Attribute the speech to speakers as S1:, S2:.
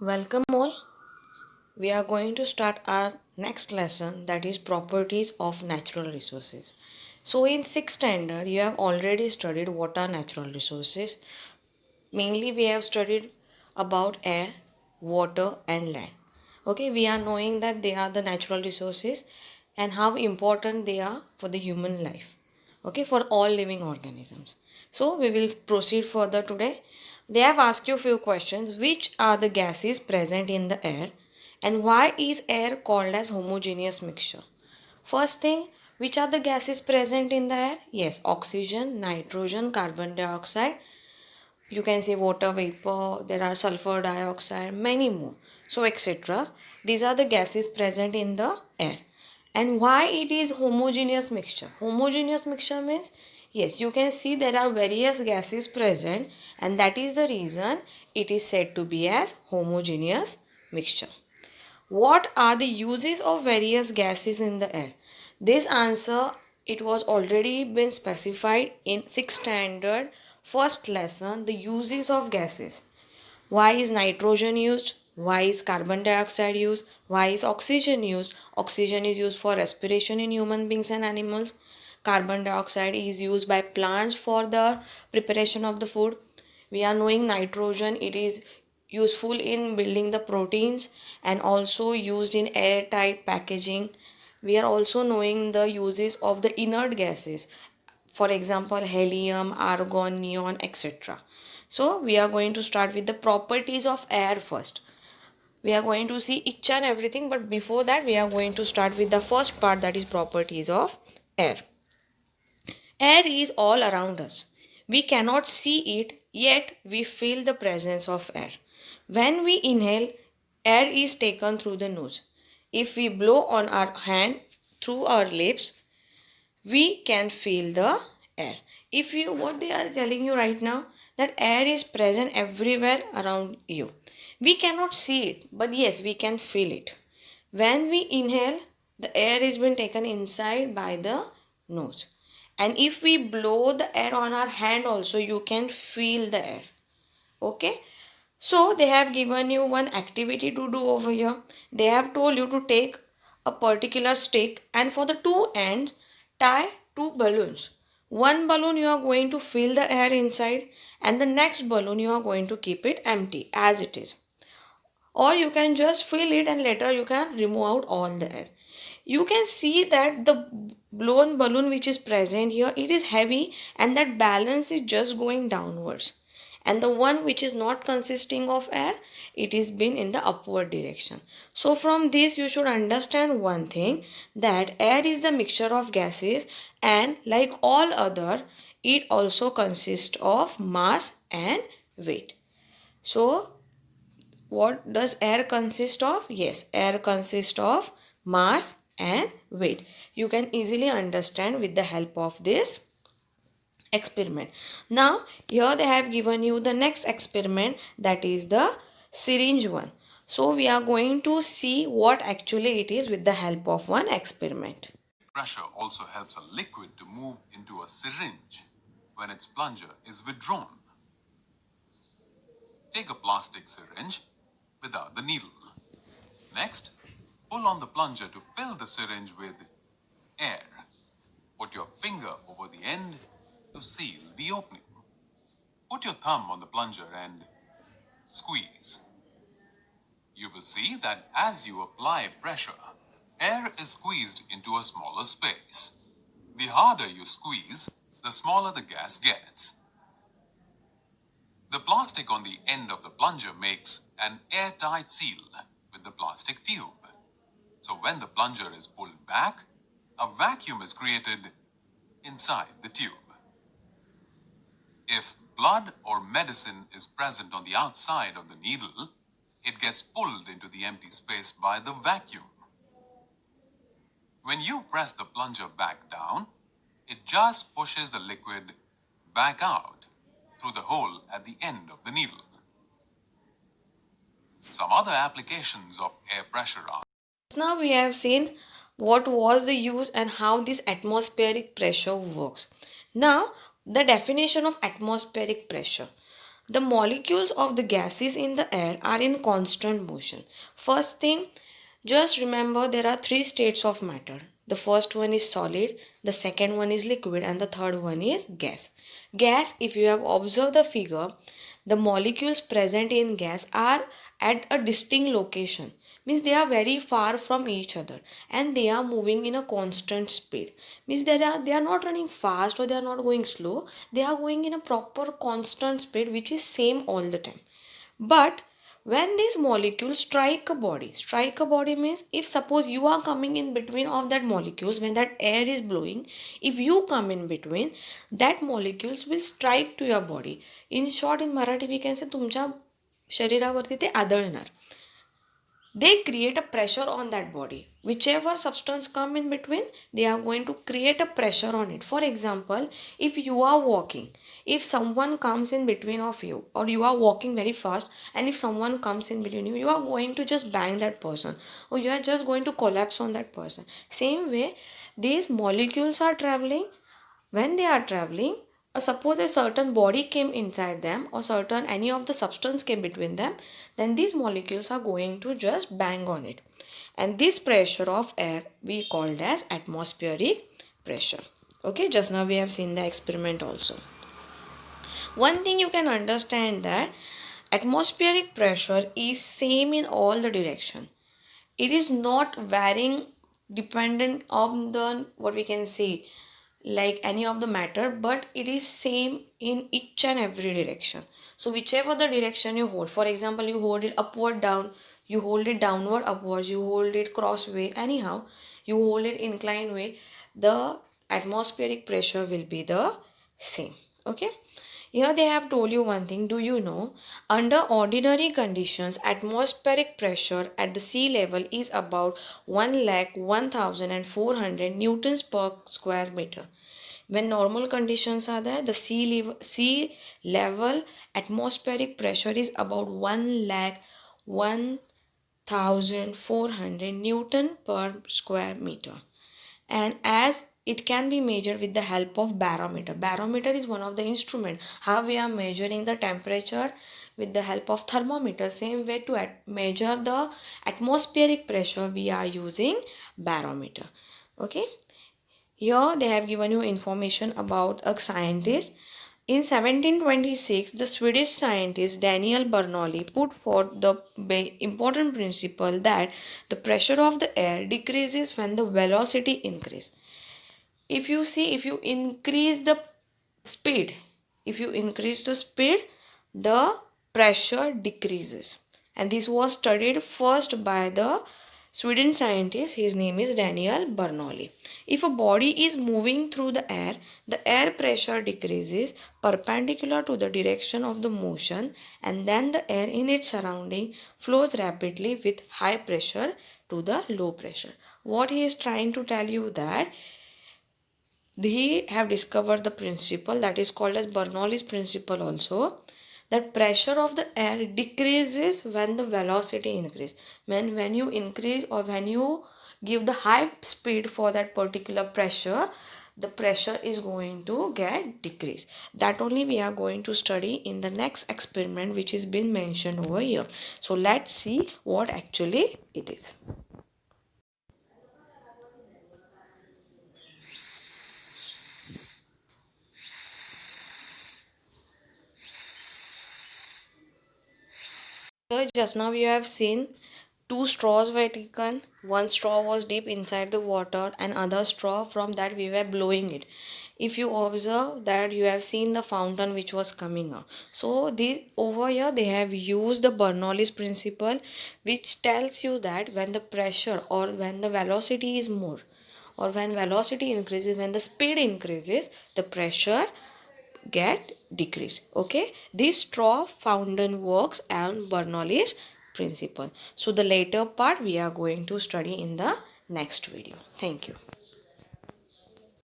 S1: Welcome all. We are going to start our next lesson, that is properties of natural resources. So in 6th standard you have already studied what are natural resources. Mainly we have studied about air, water and land. Okay, we are knowing that they are the natural resources and how important they are for the human life. Okay, for all living organisms. So we will proceed further today. They have asked you few questions. Which are the gases present in the air and why is air called as homogeneous mixture? First thing, which are the gases present in the air? Yes, oxygen, nitrogen, carbon dioxide, you can say water vapor, there are sulfur dioxide, many more, so etc. These are the gases present in the air. And why it is homogeneous mixture? Homogeneous mixture means, yes, you can see there are various gases present, and that is the reason it is said to be as homogeneous mixture. What are the uses of various gases in the air? This answer, it was already been specified in 6th standard first lesson, the uses of gases. Why is nitrogen used? Why is carbon dioxide used? Why is oxygen used? Oxygen is used for respiration in human beings and animals. Carbon dioxide is used by plants for the preparation of the food. We are knowing nitrogen, it is useful in building the proteins and also used in airtight packaging. We are also knowing the uses of the inert gases, for example helium, argon, neon, etc. So we are going to start with the properties of air first. We are going to see each and everything, but before that we are going to start with the first part, that is properties of air. Air is all around us. We cannot see it, yet we feel the presence of air. When we inhale, air is taken through the nose. If we blow on our hand through our lips, we can feel the air. If you, what they are telling you right now, that air is present everywhere around you. We cannot see it, but yes, we can feel it. When we inhale, the air is being taken inside by the nose. And if we blow the air on our hand also, you can feel the air. Okay. So they have given you one activity to do over here. They have told you to take a particular stick and for the two ends tie two balloons. One balloon you are going to fill the air inside and the next balloon you are going to keep it empty as it is. Or you can just fill it and later you can remove out all the air. You can see that the blown balloon which is present here, it is heavy and that balance is just going downwards, and the one which is not consisting of air, it is been in the upward direction. So from this you should understand one thing, that air is the mixture of gases and like all other, it also consists of mass and weight. So what does air consist of? Yes, air consists of mass and weight. You can easily understand with the help of this experiment. Now, here they have given you the next experiment, that is the syringe one. So, we are going to see what actually it is with the help of one experiment.
S2: Pressure also helps a liquid to move into a syringe when its plunger is withdrawn. Take a plastic syringe without the needle. Next, pull on the plunger to fill the syringe with air. Put your finger over the end to seal the opening. Put your thumb on the plunger and squeeze. You will see that as you apply pressure, air is squeezed into a smaller space. The harder you squeeze, the smaller the gas gets. The plastic on the end of the plunger makes an airtight seal with the plastic tube. So when the plunger is pulled back, a vacuum is created inside the tube. If blood or medicine is present on the outside of the needle, it gets pulled into the empty space by the vacuum. When you press the plunger back down, it just pushes the liquid back out through the hole at the end of the needle. Some other applications of air pressure are:
S1: Now we have seen what was the use and how this atmospheric pressure works. Now the definition of atmospheric pressure. The molecules of the gases in the air are in constant motion. First thing, just remember there are three states of matter. The first one is solid, the second one is liquid, and the third one is gas. Gas, if you have observed the figure, the molecules present in gas are at a distinct location, means they are very far from each other and they are moving in a constant speed, means they are not running fast or they are not going slow, they are going in a proper constant speed which is same all the time. But when these molecules strike a body means if suppose you are coming in between of that molecules, when that air is blowing, if you come in between, that molecules will strike to your body. In short, in Marathi we can say तुमच्या शरीरावरती ते आदळणार. They create a pressure on that body. Whichever substance come in between, they are going to create a pressure on it. For example, if you are walking, if someone comes in between of you, or you are walking very fast, and if someone comes in between you, you are going to just bang that person, or you are just going to collapse on that person. Same way, these molecules are traveling. When they are traveling, suppose a certain body came inside them or certain any of the substance came between them, then these molecules are going to just bang on it, and this pressure of air we called as atmospheric pressure. Okay, just now we have seen the experiment also. One thing you can understand that atmospheric pressure is same in all the direction. It is not varying dependent on the what we can say like any of the matter, but it is same in each and every direction. So whichever the direction you hold, for example, you hold it upward down, you hold it downward upwards, you hold it cross way, anyhow you hold it inclined way, the atmospheric pressure will be the same. Okay, here they have told you one thing. Do you know, under ordinary conditions, atmospheric pressure at the sea level is about 1,0400 newtons per square meter. When normal conditions are there, the sea level atmospheric pressure is about 1,0400 Newton per square meter. And as it can be measured with the help of barometer is one of the instrument how we are measuring the temperature with the help of thermometer. Same way to measure the atmospheric pressure we are using barometer. Okay, here they have given you information about a scientist. In 1726, the Swedish scientist Daniel Bernoulli put forth the important principle that the pressure of the air decreases when the velocity increases. If you see, if you increase the speed, if you increase the speed, the pressure decreases. And this was studied first by the Sweden scientist. His name is Daniel Bernoulli. If a body is moving through the air pressure decreases perpendicular to the direction of the motion, and then the air in its surrounding flows rapidly with high pressure to the low pressure. What he is trying to tell you that they have discovered the principle that is called as Bernoulli's principle also, that pressure of the air decreases when the velocity increase. When you increase or when you give the high speed for that particular pressure, the pressure is going to get decreased. That only we are going to study in the next experiment which is been mentioned over here. So let's see what actually it is. So just now you have seen two straws were taken. One straw was deep inside the water and other straw from that we were blowing it. If you observe that you have seen the fountain which was coming out. So this over here they have used the Bernoulli's principle which tells you that when the pressure or when the velocity is more or when velocity increases, when the speed increases, the pressure get decreased. Okay, this straw fountain works on Bernoulli's principle. So the later part we are going to study in the next video. Thank you.